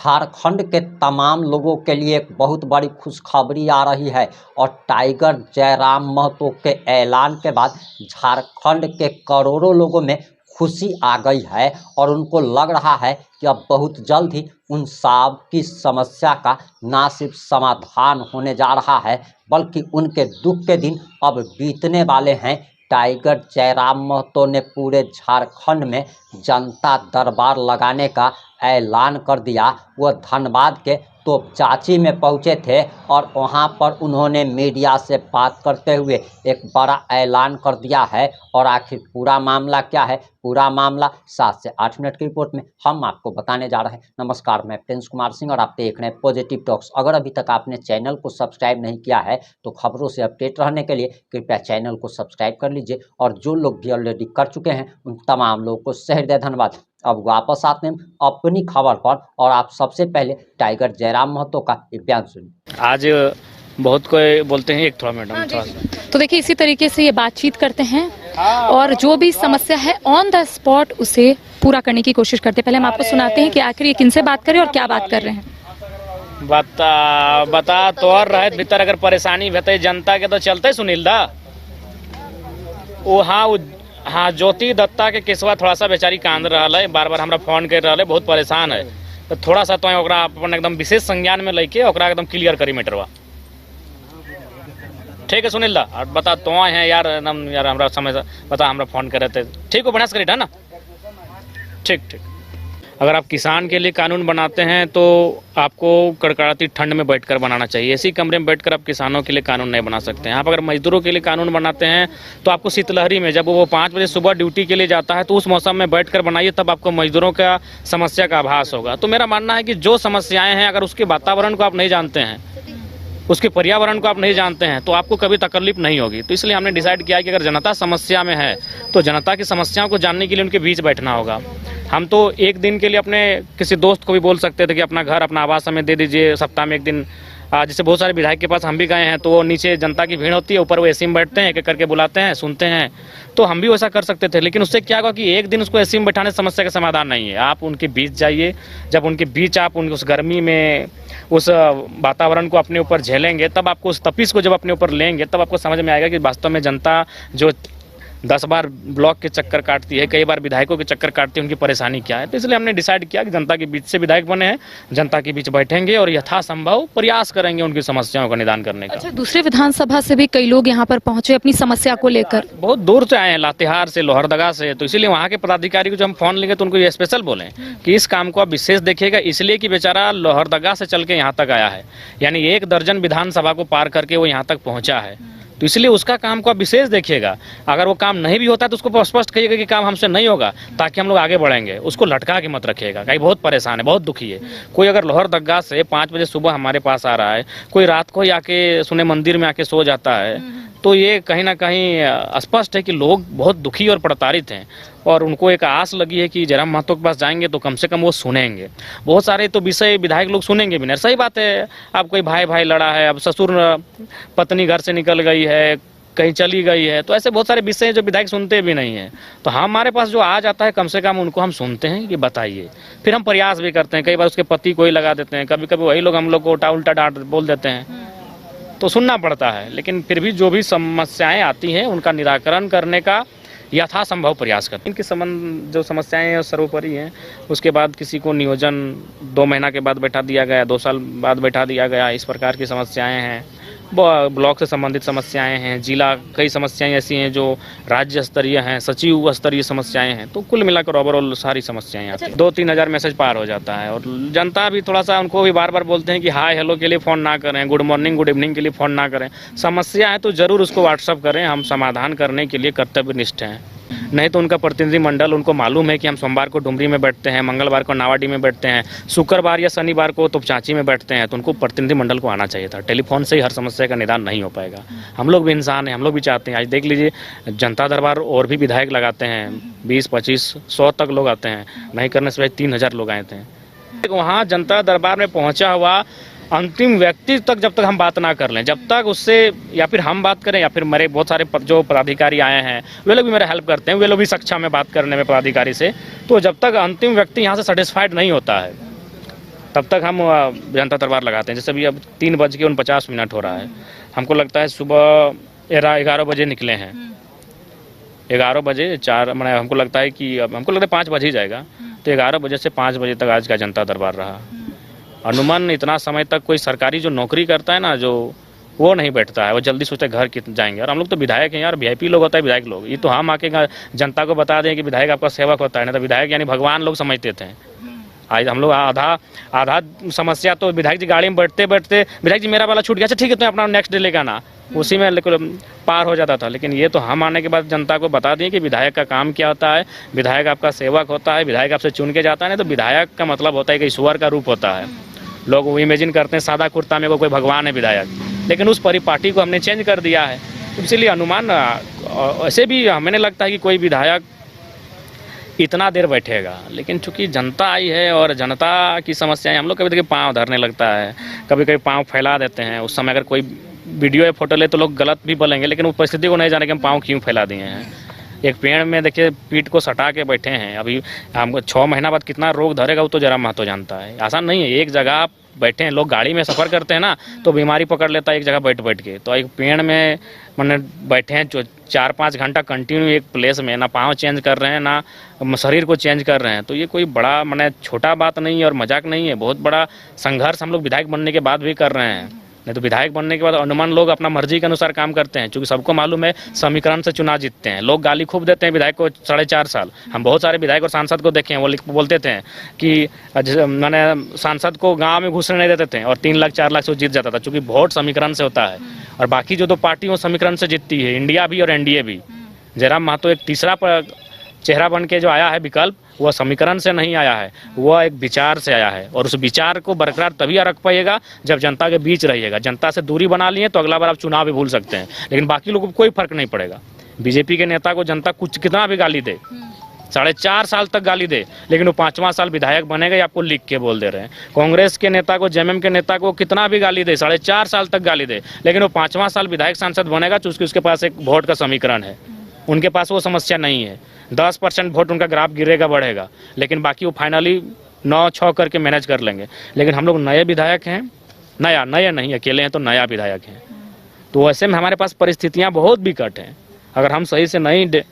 झारखंड के तमाम लोगों के लिए एक बहुत बड़ी खुशखबरी आ रही है और टाइगर जयराम महतो के ऐलान के बाद झारखंड के करोड़ों लोगों में खुशी आ गई है और उनको लग रहा है कि अब बहुत जल्द ही उन सब की समस्या का ना सिर्फ समाधान होने जा रहा है बल्कि उनके दुख के दिन अब बीतने वाले हैं। टाइगर जयराम महतो ने पूरे झारखंड में जनता दरबार लगाने का ऐलान कर दिया। वो धनबाद के तोपचाची में पहुंचे थे और वहां पर उन्होंने मीडिया से बात करते हुए एक बड़ा ऐलान कर दिया है। और आखिर पूरा मामला क्या है, पूरा मामला 7 से 8 मिनट की रिपोर्ट में हम आपको बताने जा रहे हैं। नमस्कार, मैं प्रिंस कुमार सिंह और आप देख रहे हैं पॉजिटिव टॉक्स। अगर अभी तक आपने चैनल को सब्सक्राइब नहीं किया है तो खबरों से अपडेट रहने के लिए कृपया चैनल को सब्सक्राइब कर लीजिए और जो लोग भी ऑलरेडी कर चुके हैं उन तमाम लोगों को सहृदय धन्यवाद। अब वापस आते हैं अपनी खबर पर और आप सबसे पहले टाइगर जयराम महतो का एक बयान सुनिए। आज बहुत कोई बोलते हैं, एक थोड़ा मैडम थोड़ा तो देखिए इसी तरीके से ये बातचीत करते हैं और जो भी समस्या है ऑन द स्पॉट उसे पूरा करने की कोशिश करते हैं। पहले हम आपको सुनाते हैं कि आखिर ये किनसे बात करें और क्या बात कर रहे हैं। बता तो और रहे भीतर अगर परेशानी भेते जनता के तो चलते सुनील दा वो हाँ ज्योति दत्ता के केसवा थोड़ा सा बेचारी कांद रहा है, बार बार हमरा फोन कर रहा है, बहुत परेशान है। तो थोड़ा सा तो ओकरा अपन एकदम विशेष संज्ञान में लेके ओकरा एकदम क्लियर करी मैटरवा। ठीक है सुनील दा, और बता तो है यार एकदम यार हमरा समझ बता हमरा फोन करे थे। ठीक हो, बढ़िया से करी ना। ठीक ठीक। अगर आप किसान के लिए कानून बनाते हैं तो आपको कड़कड़ाती ठंड में बैठकर बनाना चाहिए। इसी कमरे में बैठकर आप किसानों के लिए कानून नहीं बना सकते हैं। आप अगर मजदूरों के लिए कानून बनाते हैं तो आपको शीतलहरी में जब वो 5 बजे सुबह ड्यूटी के लिए जाता है तो उस मौसम में बैठकर बनाइए, तब आपको मजदूरों का समस्या का आभास होगा। तो मेरा मानना है कि जो समस्याएं हैं अगर उसके वातावरण को आप नहीं जानते हैं, उसके पर्यावरण को आप नहीं जानते हैं तो आपको कभी तकलीफ नहीं होगी। तो इसलिए हमने डिसाइड किया कि अगर जनता समस्या में है तो जनता की समस्याओं को जानने के लिए उनके बीच बैठना होगा। हम तो एक दिन के लिए अपने किसी दोस्त को भी बोल सकते थे कि अपना घर अपना आवास हमें दे दीजिए सप्ताह में एक दिन। जैसे बहुत सारे विधायक के पास हम भी गए हैं तो वो नीचे जनता की भीड़ होती है, ऊपर वो एसी में बैठते हैं, एक एक करके बुलाते हैं, सुनते हैं। तो हम भी वैसा कर सकते थे, लेकिन उससे क्या होगा कि एक दिन उसको एसी में बैठाने से समस्या का समाधान नहीं है। आप उनके बीच जाइए, जब उनके बीच आप उस गर्मी में उस वातावरण को अपने ऊपर झेलेंगे, तब आपको उस तपिश को जब अपने ऊपर लेंगे तब आपको समझ में आएगा कि वास्तव में जनता जो 10 बार ब्लॉक के चक्कर काटती है, कई बार विधायकों के चक्कर काटती है, उनकी परेशानी क्या है। तो इसलिए हमने डिसाइड किया कि जनता के बीच से विधायक बने हैं, जनता के बीच बैठेंगे और यथासंभव प्रयास करेंगे उनकी समस्याओं का निदान करने का। अच्छा, दूसरे विधानसभा से भी कई लोग यहाँ पर पहुंचे अपनी समस्या को लेकर। बहुत दूर से आए हैं, लातेहार से, लोहरदगा से। तो इसीलिए वहाँ के पदाधिकारी को जब हम फोन लेंगे तो उनको ये स्पेशल बोले कि इस काम को आप विशेष देखिएगा, इसलिए कि बेचारा लोहरदगा से चल के यहाँ तक आया है, यानी 1 दर्जन विधानसभा को पार करके वो यहाँ तक पहुँचा है। तो इसलिए उसका काम को आप विशेष देखिएगा। अगर वो काम नहीं भी होता है तो उसको स्पष्ट कहिएगा कि काम हमसे नहीं होगा, ताकि हम लोग आगे बढ़ेंगे। उसको लटका के मत रखिएगा, कहीं बहुत परेशान है, बहुत दुखी है। कोई अगर लोहरदगा से 5 बजे सुबह हमारे पास आ रहा है, कोई रात को ही आके सुने मंदिर में आके सो जाता है, तो ये कहीं ना कहीं स्पष्ट है कि लोग बहुत दुखी और प्रताड़ित हैं और उनको एक आस लगी है कि जयराम महतो के पास जाएंगे तो कम से कम वो सुनेंगे। बहुत सारे तो विषय विधायक लोग सुनेंगे भी नहीं। सही बात है, अब कोई भाई भाई लड़ा है, अब ससुर पत्नी घर से निकल गई है, कहीं चली गई है, तो ऐसे बहुत सारे विषय हैं जो विधायक सुनते भी नहीं हैं। तो हमारे पास जो आ जाता है कम से कम उनको हम सुनते हैं कि बताइए, फिर हम प्रयास भी करते हैं। कई बार उसके पति को ही लगा देते हैं, कभी कभी वही लोग हम लोग को उल्टा उल्टा डांट बोल देते हैं, तो सुनना पड़ता है। लेकिन फिर भी जो भी समस्याएं आती हैं उनका निराकरण करने का यथासंभव प्रयास करते हैं। इनके संबंध जो समस्याएं हैं सर्वोपरि हैं। उसके बाद किसी को नियोजन 2 महीना के बाद बैठा दिया गया, 2 साल बाद बैठा दिया गया, इस प्रकार की समस्याएं हैं। ब्लॉक से संबंधित समस्याएं हैं, जिला कई समस्याएं ऐसी हैं जो राज्य स्तरीय हैं, सचिव स्तरीय समस्याएं हैं। तो कुल मिलाकर ओवरऑल सारी समस्याएं आती हैं। 2-3 हज़ार मैसेज पार हो जाता है और जनता भी थोड़ा सा उनको भी बार बार बोलते हैं कि हाय हेलो के लिए फ़ोन ना करें, गुड मॉर्निंग गुड इवनिंग के लिए फ़ोन ना करें। समस्या है तो ज़रूर उसको व्हाट्सअप करें, हम समाधान करने के लिए कर्तव्यनिष्ठ हैं। नहीं तो उनका प्रतिनिधि मंडल, उनको मालूम है कि हम सोमवार को डुमरी में बैठते हैं, मंगलवार को नावाडी में बैठते हैं, शुक्रवार या शनिवार को तोपचाची में बैठते हैं, तो उनको प्रतिनिधि मंडल को आना चाहिए था। टेलीफोन से ही हर समस्या का निदान नहीं हो पाएगा। हम लोग भी इंसान हैं, हम लोग भी चाहते हैं। आज देख लीजिए जनता दरबार और भी विधायक लगाते हैं, 20, 25, 100 तक लोग आते हैं, नहीं करने से 3000 लोग आए थे। वहाँ जनता दरबार में पहुँचा हुआ अंतिम व्यक्ति तक जब तक हम बात ना कर लें, जब तक उससे या फिर हम बात करें या फिर मेरे बहुत सारे जो पदाधिकारी आए हैं वे लोग भी मेरा हेल्प करते हैं, वे लोग भी सक्षम है बात करने में पदाधिकारी से। तो जब तक अंतिम व्यक्ति यहाँ से सेटिस्फाइड नहीं होता है तब तक हम जनता दरबार लगाते हैं। जैसे अभी अब 3:49 हो रहा है, हमको लगता है सुबह 11 बजे निकले हैं, 11 बजे 4 मैंने हमको लगता है कि अब हमको लगता है 5 बज ही जाएगा, तो 11 बजे से 5 बजे तक आज का जनता दरबार रहा। अनुमान इतना समय तक कोई सरकारी जो नौकरी करता है ना, जो वो नहीं बैठता है, वो जल्दी सोचते हैं घर कितने जाएंगे। और हम लोग तो विधायक हैं यार, वीआईपी लोग होता है विधायक लोग, ये तो हम आके जनता को बता दें कि विधायक आपका सेवक होता है, ना तो विधायक यानी भगवान लोग समझते थे। आज हम लोग आधा समस्या तो विधायक जी गाड़ी में बैठते बैठते विधायक जी मेरा वाला छूट गया, अच्छा ठीक है, तो अपना नेक्स्ट डे लेकर आना, उसी में पार हो जाता था। लेकिन ये तो हम आने के बाद जनता को बता दिए कि विधायक का काम क्या होता है, विधायक आपका सेवक होता है, विधायक आपसे चुन के जाता है। नहीं तो विधायक का मतलब होता है कि ईश्वर का रूप होता है। लोग वो इमेजिन करते हैं सादा कुर्ता में वो कोई भगवान है विधायक, लेकिन उस परिपाटी को हमने चेंज कर दिया है। इसलिए अनुमान ऐसे भी हमें लगता है कि कोई विधायक इतना देर बैठेगा, लेकिन चूंकि जनता आई है और जनता की समस्याएं, हम लोग कभी कभी पाँव धरने लगता है, कभी कभी पाँव फैला देते हैं। उस समय अगर कोई वीडियो या फोटो ले तो लोग गलत भी बोलेंगे, लेकिन वो परिस्थिति को नहीं जाने कि हम पाँव क्यों फैला दिए हैं। एक पेड़ में देखिए पीठ को सटा के बैठे हैं, अभी हमको 6 महीना बाद कितना रोग धरेगा वो तो जरा महतो जानता है। आसान नहीं है, एक जगह आप बैठे हैं, लोग गाड़ी में सफ़र करते हैं ना तो बीमारी पकड़ लेता है एक जगह बैठ के। तो एक पेड़ में मैंने बैठे हैं 4-5 घंटा कंटिन्यू एक प्लेस में, ना पाँव चेंज कर रहे हैं ना शरीर को चेंज कर रहे हैं, तो ये कोई बड़ा मैंने छोटा बात नहीं है और मजाक नहीं है। बहुत बड़ा संघर्ष हम लोग विधायक बनने के बाद भी कर रहे हैं। नहीं तो विधायक बनने के बाद अनुमान लोग अपना मर्जी के अनुसार काम करते हैं, क्योंकि सबको मालूम है समीकरण से चुनाव जीतते हैं। लोग गाली खूब देते हैं विधायक को 4.5 साल। हम बहुत सारे विधायक और सांसद को देखे हैं, वो बोलते थे कि मैंने सांसद को गांव में घुसने नहीं देते थे और 3 लाख 4 लाख से जीत जाता था, क्योंकि वोट समीकरण से होता है। और बाकी जो 2 पार्टी वो समीकरण से जीतती है, इंडिया भी और एनडीए भी। जयराम महतो एक तीसरा चेहरा बन के जो आया है विकल्प, वह समीकरण से नहीं आया है, वह एक विचार से आया है। और उस विचार को बरकरार तभी रख पाएगा जब जनता के बीच रहिएगा। जनता से दूरी बना लिए तो अगला बार आप चुनाव भी भूल सकते हैं, लेकिन बाकी लोगों को कोई फर्क नहीं पड़ेगा। बीजेपी के नेता को जनता कुछ कितना भी गाली दे, 4.5 साल तक गाली दे, लेकिन वो 5वां साल विधायक बनेगा, ये आपको लिख के बोल दे रहे हैं। कांग्रेस के नेता को, जेएमएम के नेता को कितना भी गाली दे, 4.5 साल तक गाली दे, लेकिन वो 5वां साल विधायक सांसद बनेगा, चूंकि उसके पास एक वोट का समीकरण है। उनके पास वो समस्या नहीं है। 10% वोट उनका ग्राफ गिरेगा बढ़ेगा, लेकिन बाकी वो फाइनली 9-6 करके मैनेज कर लेंगे। लेकिन हम लोग नए विधायक हैं, नए नहीं अकेले हैं, तो नया विधायक हैं। तो ऐसे में हमारे पास परिस्थितियां बहुत विकट हैं। अगर हम सही से नहीं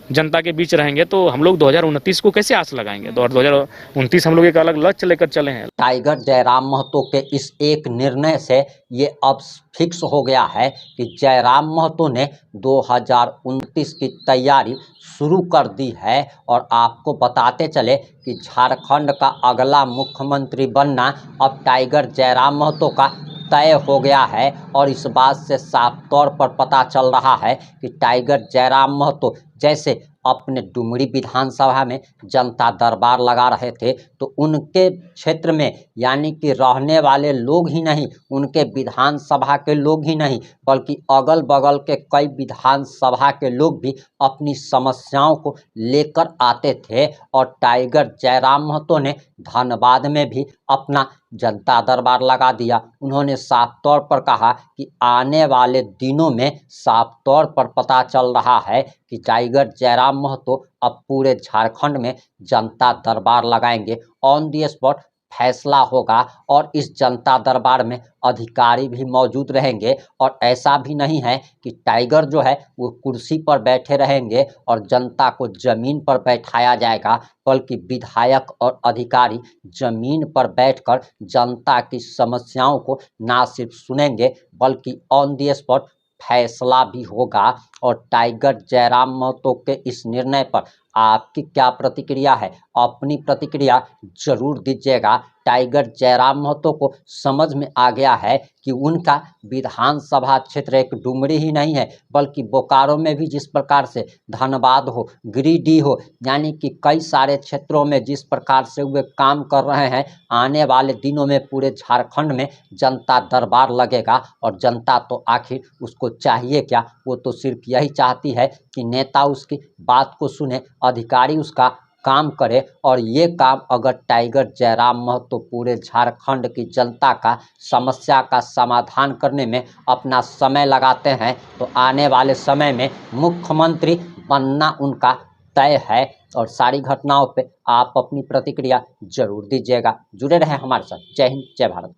जनता के बीच रहेंगे तो हम लोग 2029 को कैसे आस लगाएंगे। 2029 हम लोग एक अलग लक्ष्य लेकर चले हैं। टाइगर जयराम महतो के इस एक निर्णय से ये अब फिक्स हो गया है कि जयराम महतो ने 2029 की तैयारी शुरू कर दी है। और आपको बताते चले कि झारखंड का अगला मुख्यमंत्री बनना अब टाइगर जयराम महतो का तय हो गया है। और इस बात से साफ तौर पर पता चल रहा है कि टाइगर जयराम महतो जैसे अपने डुमरी विधानसभा में जनता दरबार लगा रहे थे, तो उनके क्षेत्र में यानी कि रहने वाले लोग ही नहीं, उनके विधानसभा के लोग ही नहीं, बल्कि अगल बगल के कई विधानसभा के लोग भी अपनी समस्याओं को लेकर आते थे। और टाइगर जयराम महतो ने धनबाद में भी अपना जनता दरबार लगा दिया। उन्होंने साफ तौर पर कहा कि आने वाले दिनों में साफ तौर पर पता चल रहा है कि टाइगर जयराम महतो अब पूरे झारखंड में जनता दरबार लगाएंगे। ऑन दी स्पॉट फैसला होगा और इस जनता दरबार में अधिकारी भी मौजूद रहेंगे। और ऐसा भी नहीं है कि टाइगर जो है वो कुर्सी पर बैठे रहेंगे और जनता को जमीन पर बैठाया जाएगा, बल्कि विधायक और अधिकारी जमीन पर बैठकर जनता की समस्याओं को ना सिर्फ सुनेंगे बल्कि ऑन दी स्पॉट फैसला भी होगा। और टाइगर जयराम महतो के इस निर्णय पर आपकी क्या प्रतिक्रिया है? अपनी प्रतिक्रिया जरूर दीजिएगा। टाइगर जयराम महतो को समझ में आ गया है कि उनका विधानसभा क्षेत्र एक डुमरी ही नहीं है, बल्कि बोकारो में भी जिस प्रकार से धनबाद हो, गिरिडीह हो, यानी कि कई सारे क्षेत्रों में जिस प्रकार से वे काम कर रहे हैं, आने वाले दिनों में पूरे झारखंड में जनता दरबार लगेगा। और जनता तो आखिर उसको चाहिए क्या? वो तो सिर्फ यही चाहती है कि नेता उसकी बात को सुने, अधिकारी उसका काम करे। और ये काम अगर टाइगर जयराम महतो पूरे झारखंड की जनता का समस्या का समाधान करने में अपना समय लगाते हैं, तो आने वाले समय में मुख्यमंत्री बनना उनका तय है और सारी घटनाओं पे आप अपनी प्रतिक्रिया जरूर दीजिएगा। जुड़े रहें हमारे साथ। जय हिंद, जय भारत।